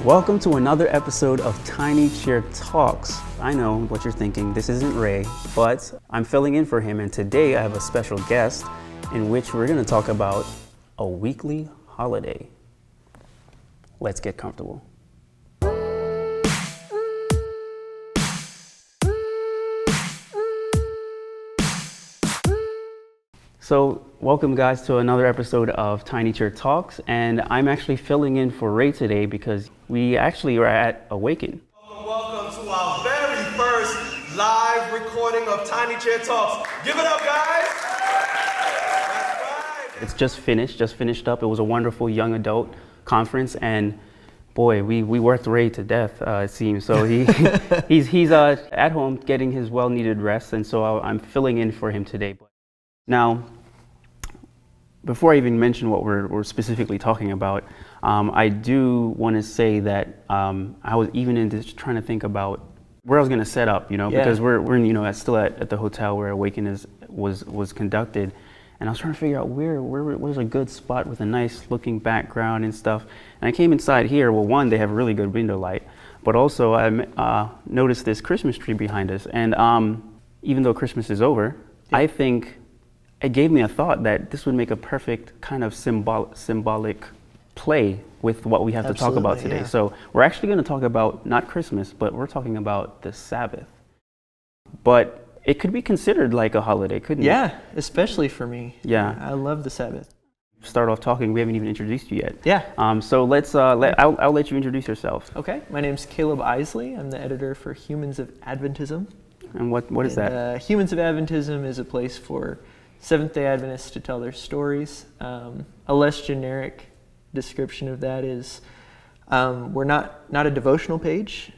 Welcome to another episode of Tiny Chair Talks. I know what you're thinking, this isn't Ray, but I'm filling in for him, and today I have a special guest in which we're going to talk about a weekly holiday. Let's get comfortable. So, welcome guys to another episode of Tiny Chair Talks, and I'm actually filling in for Ray today because we actually are at Awaken. Welcome to our very first live recording of Tiny Chair Talks. Give it up, guys! That's right. It's just finished up. It was a wonderful young adult conference, and boy, we worked Ray to death, it seems. So he's at home getting his well-needed rest, and so I'm filling in for him today. Now, before I even mention what we're specifically talking about, I do want to say that I was even into trying to think about where I was going to set up, because we're still at the hotel where Awaken was conducted, and I was trying to figure out where's a good spot with a nice looking background and stuff. And I came inside here. Well, one, they have really good window light, but also I noticed this Christmas tree behind us, and even though Christmas is over, I think it gave me a thought that this would make a perfect kind of symbolic play with what we have to talk about today. Yeah. So we're actually going to talk about not Christmas, but we're talking about the Sabbath. But it could be considered like a holiday, couldn't it? Yeah, especially for me. Yeah. I love the Sabbath. Start off talking, we haven't even introduced you yet. Yeah. So let's, I'll let you introduce yourself. Okay, my name's Kaleb Eisele. I'm the editor for Humans of Adventism. And what is that? Humans of Adventism is a place for Seventh-day Adventists to tell their stories. A less generic description of that is we're not a devotional page.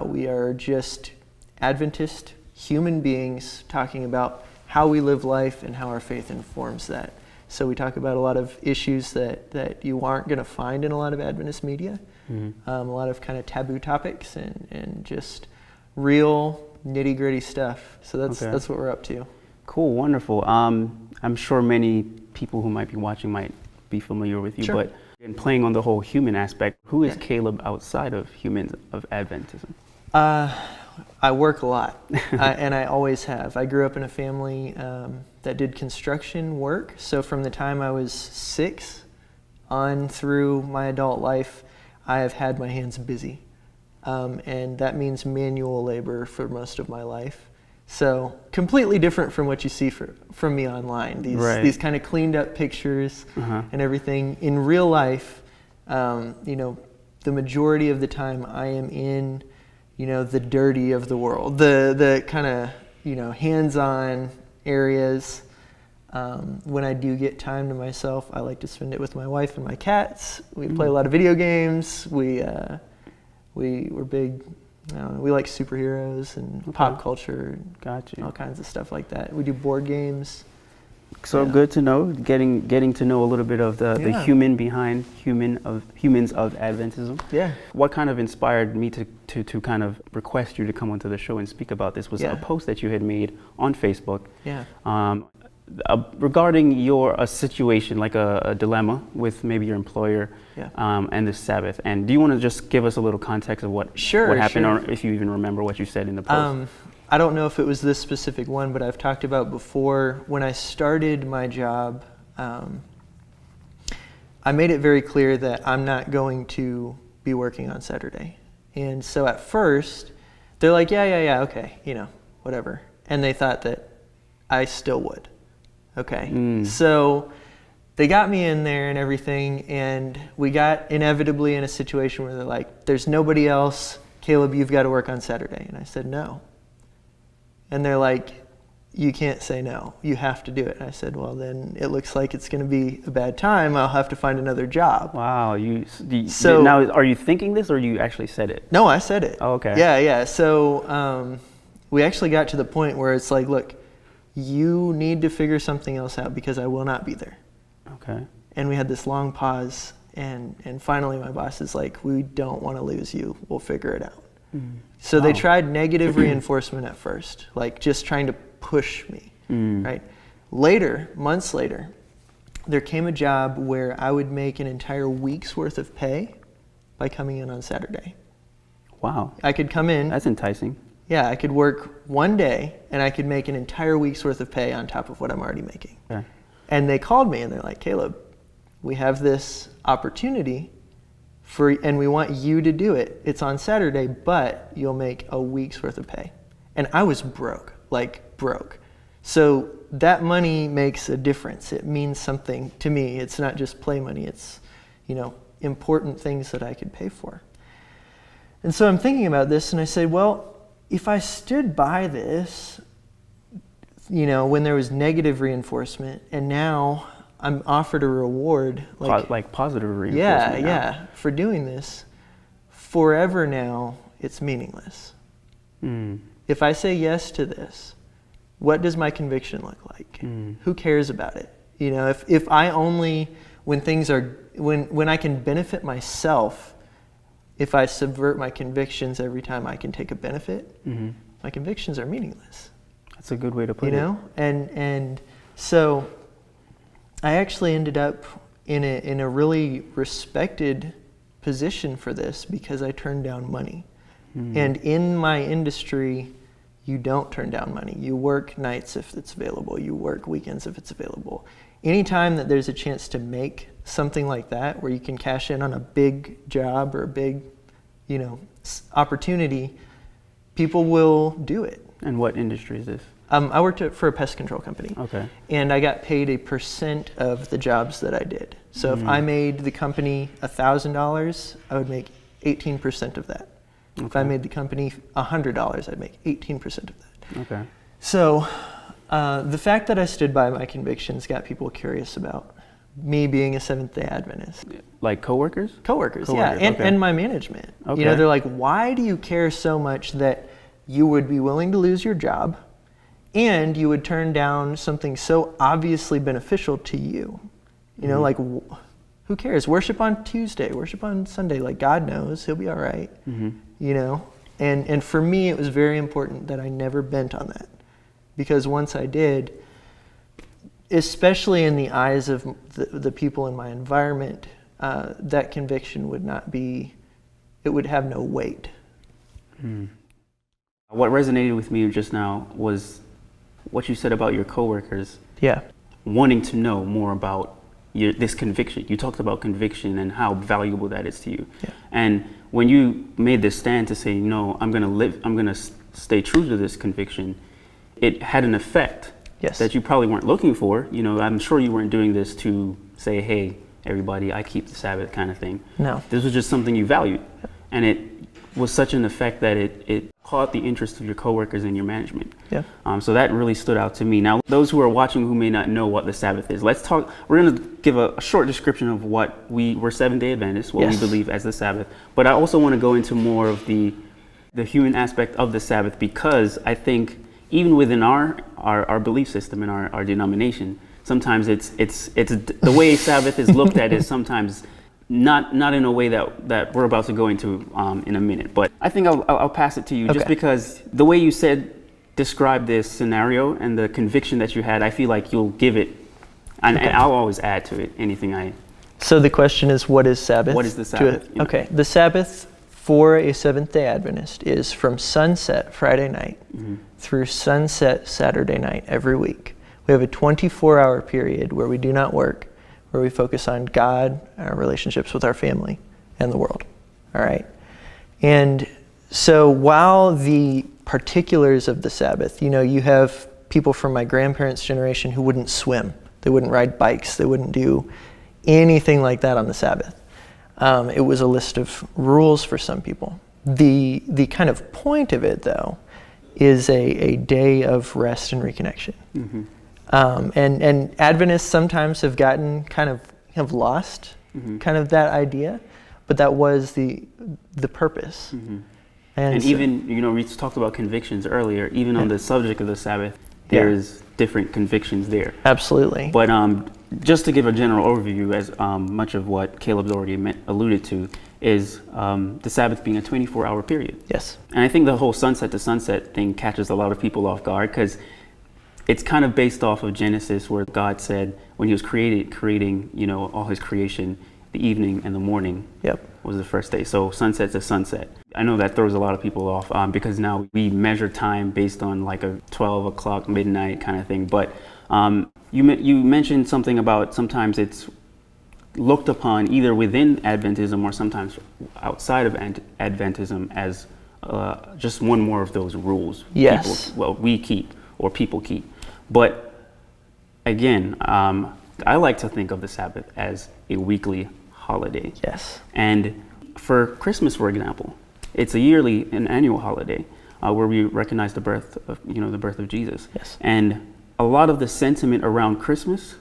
We are just Adventist human beings talking about how we live life and how our faith informs that. So we talk about a lot of issues that you aren't going to find in a lot of Adventist media, a lot of kind of taboo topics and just real nitty-gritty stuff. So that's what we're up to. Cool, wonderful. I'm sure many people who might be watching might be familiar with you, Sure. but in playing on the whole human aspect, who is Kaleb outside of Humans of Adventism? I work a lot, and I always have. I grew up in a family that did construction work, so from the time I was 6 on through my adult life, I have had my hands busy, and that means manual labor for most of my life. So completely different from what you see from me online. These kind of cleaned up pictures and everything. In real life, the majority of the time I am in, the dirty of the world, the kind of, hands-on areas. When I do get time to myself, I like to spend it with my wife and my cats. We play a lot of video games. We're big. We like superheroes and pop culture, and all kinds of stuff like that. We do board games. So good to know. Getting to know a little bit of the human behind Humans of Adventism. Yeah. What kind of inspired me to kind of request you to come onto the show and speak about this was a post that you had made on Facebook. Yeah. Regarding a situation, like a dilemma with maybe your employer and the Sabbath. And do you want to just give us a little context of what happened, or if you even remember what you said in the post? I don't know if it was this specific one, but I've talked about before. When I started my job, I made it very clear that I'm not going to be working on Saturday. And so at first, they're like, yeah, okay, whatever. And they thought that I still would. Okay, so they got me in there and everything, and we got inevitably in a situation where they're like, there's nobody else, Kaleb, you've got to work on Saturday. And I said, no. And they're like, you can't say no, you have to do it. And I said, well, then it looks like it's going to be a bad time. I'll have to find another job. Wow. So now, are you thinking this, or you actually said it? No, I said it. Oh, okay. Yeah. So we actually got to the point where it's like, look, you need to figure something else out because I will not be there. Okay. And we had this long pause, and finally my boss is like, we don't want to lose you. We'll figure it out. So they tried negative reinforcement at first, like just trying to push me, right? Later, months later, there came a job where I would make an entire week's worth of pay by coming in on Saturday. Wow. I could come in. That's enticing. Yeah, I could work one day and I could make an entire week's worth of pay on top of what I'm already making. Okay. And they called me and they're like, Kaleb, we have this opportunity and we want you to do it. It's on Saturday, but you'll make a week's worth of pay. And I was broke, like broke. So that money makes a difference. It means something to me. It's not just play money. It's, important things that I could pay for. And so I'm thinking about this and I say, well, if I stood by this, when there was negative reinforcement and now I'm offered a reward. Like positive reinforcement. Yeah, for doing this, forever now, it's meaningless. If I say yes to this, what does my conviction look like? Who cares about it? If I only, when I can benefit myself, if I subvert my convictions every time I can take a benefit, my convictions are meaningless. That's a good way to put it. And so I actually ended up in a really respected position for this because I turned down money. And in my industry, you don't turn down money. You work nights if it's available. You work weekends if it's available. Anytime that there's a chance to make something like that, where you can cash in on a big job or a big, opportunity, people will do it. And what industry is this? I worked for a pest control company. Okay. And I got paid a percent of the jobs that I did. So if I made the company $1,000, I would make 18% of that. Okay. If I made the company $100, I'd make 18% of that. Okay. So the fact that I stood by my convictions got people curious about me being a Seventh-day Adventist. Like coworkers? Coworkers, yeah, and my management. Okay. They're like, why do you care so much that you would be willing to lose your job and you would turn down something so obviously beneficial to you? Like, who cares? Worship on Tuesday, worship on Sunday. Like, God knows, he'll be all right. And for me, it was very important that I never bent on that. Because once I did, especially in the eyes of the people in my environment, that conviction would not be, it would have no weight. What resonated with me just now was what you said about your coworkers. Yeah. Wanting to know more about this conviction. You talked about conviction and how valuable that is to you. Yeah. And when you made this stand to say, no, I'm going to stay true to this conviction, it had an effect. Yes. That you probably weren't looking for. I'm sure you weren't doing this to say, hey, everybody, I keep the Sabbath kind of thing. No. This was just something you valued. And it was such an effect that it caught the interest of your coworkers and your management. Yeah. So that really stood out to me. Now, those who are watching who may not know what the Sabbath is, let's talk. We're going to give a short description of what we're Seventh-day Adventists, what we believe as the Sabbath. But I also want to go into more of the human aspect of the Sabbath, because I think even within our belief system and our denomination, sometimes it's the way Sabbath is looked at is sometimes not in a way that we're about to go into in a minute. But I think I'll pass it to you, just because the way you describe this scenario and the conviction that you had, I feel like you'll give it, and I'll always add to it anything So the question is, what is Sabbath? What is the Sabbath? Okay, the Sabbath for a Seventh-day Adventist is from sunset Friday night through sunset Saturday night every week. We have a 24-hour period where we do not work, where we focus on God, our relationships with our family, and the world. All right? And so while the particulars of the Sabbath, you have people from my grandparents' generation who wouldn't swim. They wouldn't ride bikes. They wouldn't do anything like that on the Sabbath. It was a list of rules for some people. The kind of point of it, though, is a day of rest and reconnection. And Adventists sometimes have gotten have lost kind of that idea, but that was the purpose. And so, even, we talked about convictions earlier, even on the subject of the Sabbath, there's different convictions there. Absolutely. But just to give a general overview, as much of what Caleb's already alluded to, is the Sabbath being a 24-hour period. Yes. And I think the whole sunset to sunset thing catches a lot of people off guard, because it's kind of based off of Genesis, where God said when he was creating, all his creation, the evening and the morning Yep. was the first day. So sunset to sunset. I know that throws a lot of people off because now we measure time based on like a 12 o'clock midnight kind of thing. But you mentioned something about sometimes it's looked upon either within Adventism or sometimes outside of Adventism as just one more of those rules. Yes. We keep or people keep. But again, I like to think of the Sabbath as a weekly holiday. Yes. And for Christmas, for example, it's an annual holiday where we recognize the birth of Jesus. Yes. And a lot of the sentiment around Christmas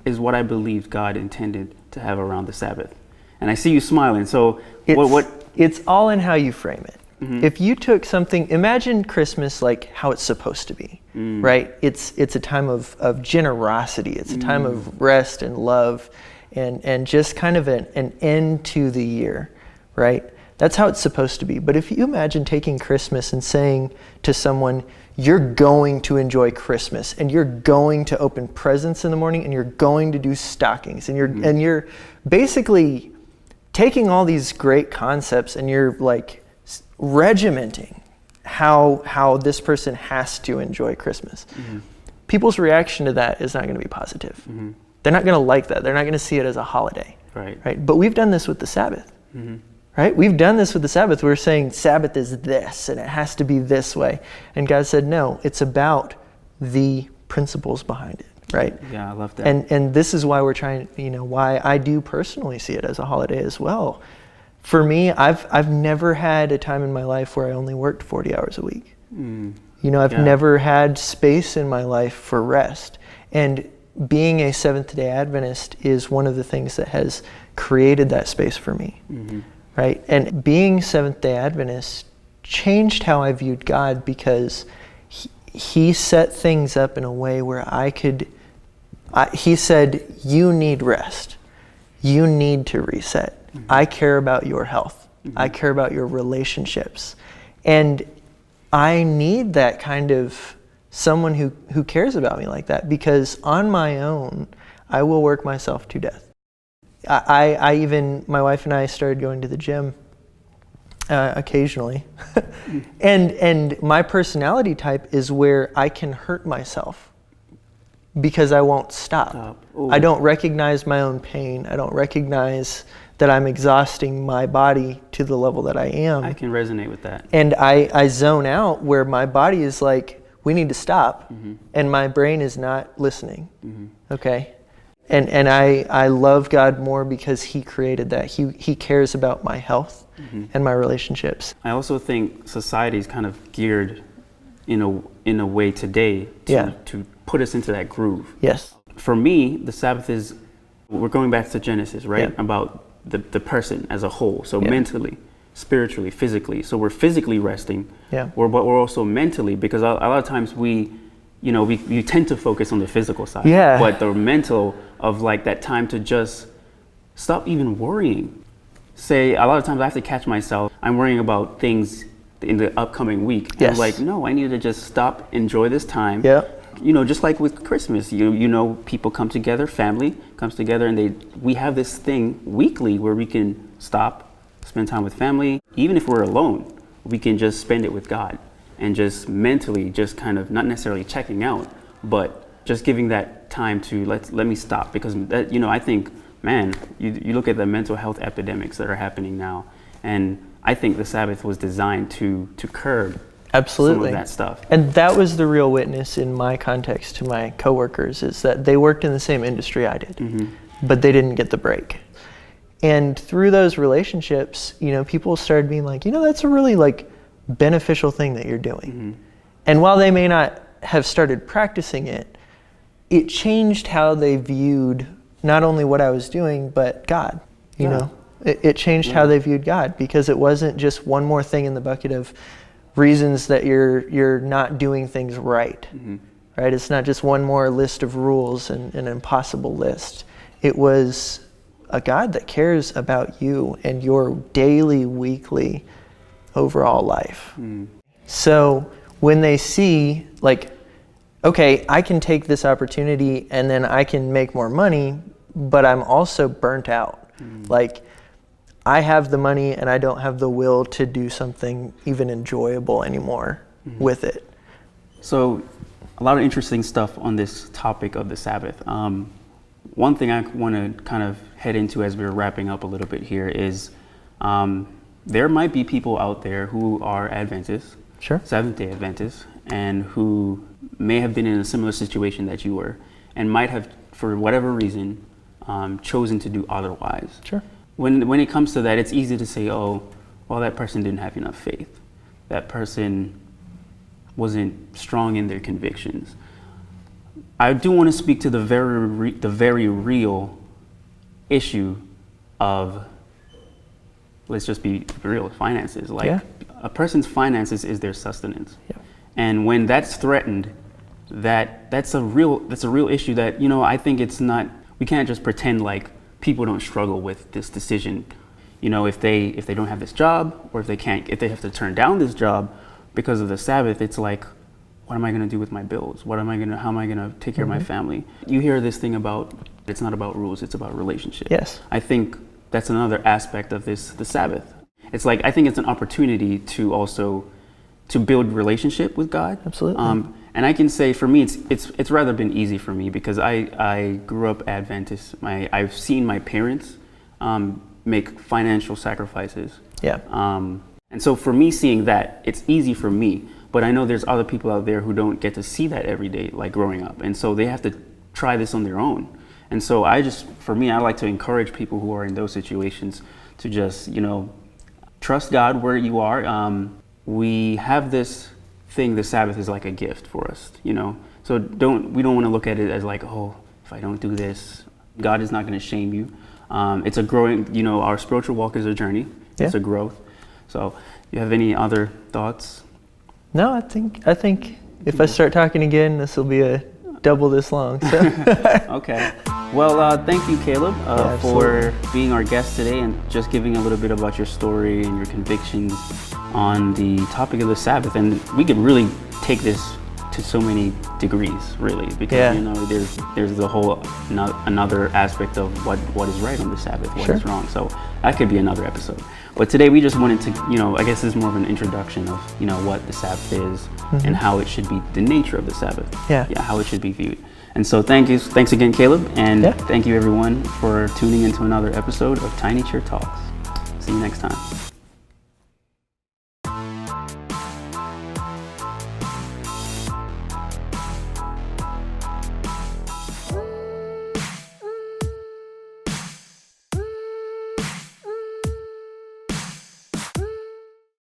is what I believe God intended to have around the Sabbath. And I see you smiling. So it's all in how you frame it. Mm-hmm. If you took something, imagine Christmas like how it's supposed to be, right? It's a time of generosity. It's a time of rest and love and just kind of an end to the year, right? That's how it's supposed to be. But if you imagine taking Christmas and saying to someone, you're going to enjoy Christmas and you're going to open presents in the morning and you're going to do stockings and you're basically taking all these great concepts and you're like regimenting how this person has to enjoy Christmas. Mm-hmm. People's reaction to that is not going to be positive. Mm-hmm. They're not going to like that. They're not going to see it as a holiday. Right? But we've done this with the Sabbath. Mm-hmm. Right? We've done this with the Sabbath. We're saying Sabbath is this and it has to be this way. And God said, no, it's about the principles behind it. Right? Yeah, I love that. And this is why we're trying, why I do personally see it as a holiday as well. For me, I've never had a time in my life where I only worked 40 hours a week. I've never had space in my life for rest. And being a Seventh-day Adventist is one of the things that has created that space for me. Mm-hmm. Right? And being Seventh-day Adventist changed how I viewed God because he set things up in a way where he said, you need rest. You need to reset. Mm-hmm. I care about your health. Mm-hmm. I care about your relationships. And I need that kind of someone who cares about me like that, because on my own, I will work myself to death. My wife and I started going to the gym occasionally. and my personality type is where I can hurt myself because I won't stop. I don't recognize my own pain. I don't recognize that I'm exhausting my body to the level that I am. I can resonate with that. And I zone out where my body is like, we need to stop. Mm-hmm. And my brain is not listening. Mm-hmm. Okay? And I love God more because he created that. He cares about my health and my relationships. I also think society is kind of geared in a way today to put us into that groove. Yes. For me, the Sabbath is, we're going back to Genesis, right? Yeah. About the person as a whole. So mentally, spiritually, physically. So we're physically resting. Yeah. But we're also mentally, because a lot of times we tend to focus on the physical side. Yeah. But the mental of like that time to just stop even worrying. Say, a lot of times I have to catch myself. I'm worrying about things in the upcoming week. Yes. And I'm like, no, I need to just stop, enjoy this time. Yeah. Just like with Christmas, people come together, family comes together, and we have this thing weekly where we can stop, spend time with family. Even if we're alone, we can just spend it with God and just mentally, just kind of not necessarily checking out, but just giving that time to let me stop, because that, I think, man, you look at the mental health epidemics that are happening now, and I think the Sabbath was designed to curb absolutely some of that stuff. And that was the real witness in my context to my coworkers, is that they worked in the same industry I did, but they didn't get the break. And through those relationships, people started being like, that's a really like beneficial thing that you're doing. And while they may not have started practicing it, it changed how they viewed not only what I was doing, but God. It changed how they viewed God, because it wasn't just one more thing in the bucket of reasons that you're not doing things right. Right? It's not just one more list of rules and an impossible list. It was a God that cares about you and your daily, weekly, overall life. So when they see like, okay, I can take this opportunity and then I can make more money, but I'm also burnt out. Like, I have the money and I don't have the will to do something even enjoyable anymore with it. So, a lot of interesting stuff on this topic of the Sabbath. One thing I want to kind of head into as we're wrapping up a little bit here is there might be people out there who are Adventists, Sure. Seventh-day Adventists, and who may have been in a similar situation that you were, and might have, for whatever reason, chosen to do otherwise. Sure. When it comes to that, it's easy to say, oh, well, that person didn't have enough faith. That person wasn't strong in their convictions. I do want to speak to the very real issue of, let's just be real, finances. Like, a person's finances is their sustenance. Yeah. And when that's threatened, that's a real issue that, I think it's not, we can't just pretend like people don't struggle with this decision. If they don't have this job, or if they have to turn down this job because of the Sabbath, it's like, what am I going to do with my bills? How am I going to take care of my family? You hear this thing about, it's not about rules, it's about relationship. Yes. I think that's another aspect of the Sabbath. It's like, I think it's an opportunity to also to build relationship with God. Absolutely. And I can say, for me, it's rather been easy for me, because I grew up Adventist. I've seen my parents make financial sacrifices. Yeah. And so for me, seeing that, it's easy for me. But I know there's other people out there who don't get to see that every day, like growing up. And so they have to try this on their own. And so I like to encourage people who are in those situations to just, trust God where you are. We have this thing, the Sabbath is like a gift for us, So we don't want to look at it as like, oh, if I don't do this, God is not going to shame you. It's a growing, our spiritual walk is a journey. Yeah. It's a growth. So, you have any other thoughts? No, I think if I start talking again, this will be double this long. So. Okay. Well, thank you, Kaleb, for being our guest today and just giving a little bit about your story and your convictions on the topic of the Sabbath. And we could really take this to so many degrees, really, because there's the whole another aspect of what is right on the Sabbath, what is wrong. So that could be another episode. But today we just wanted to, I guess this is more of an introduction of, what the Sabbath is and how it should be, the nature of the Sabbath. Yeah, how it should be viewed. And so thanks again, Kaleb, and thank you everyone for tuning into another episode of Tiny Chair Talks. See you next time.